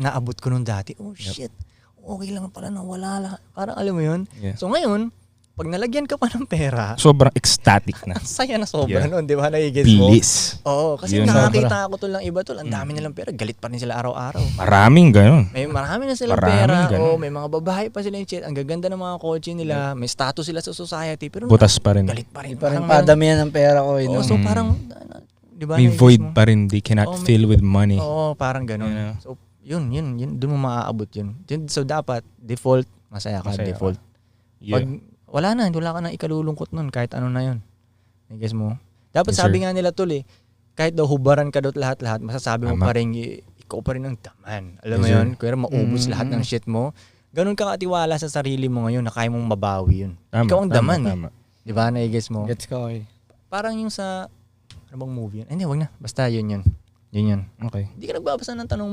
naabot ko nung dati. Oh shit, okay lang pala na wala lang. Parang alam mo yun? Yeah. So ngayon, pag nalagyan ka pa ng pera, sobrang ecstatic na. Saya na sobra nun, di ba? Naigets mo? Bilis. Oo, kasi nakakita ako lang iba tol, ang dami nilang pera, galit pa rin sila araw-araw. Maraming ganun. Marami na silang pera, may mga babae pa sila yung shit, ang gaganda ng mga kotse nila, may status sila sa society, pero butas pa rin. Galit pa rin. Parang padamihan ng pera ko. So parang, di ba? May void pa rin, they cannot fill with money. Oo, parang ganun. You know? So, yun, doon mo maaabot yun. So dapat, default, masaya ka, default. Yeah. Pag, wala ka nang ikalulungkot nun, kahit ano na yun. I guess mo. Dapat sabi nga nila tol kahit daw hubaran ka daw lahat-lahat, masasabi mo pa rin, ikaw pa rin ang daman. Alam mo yun? Kaya maubos lahat ng shit mo. Ganun ka katiwala sa sarili mo ngayon na kaya mong mabawi yun. Ikaw ang daman. Di ba? Na-i-guess mo? Gets ko Parang yung sa, ano bang movie yun? Hindi, wag na. Basta yun. Yun. Okay. Hindi ka nagbabasa ng tanong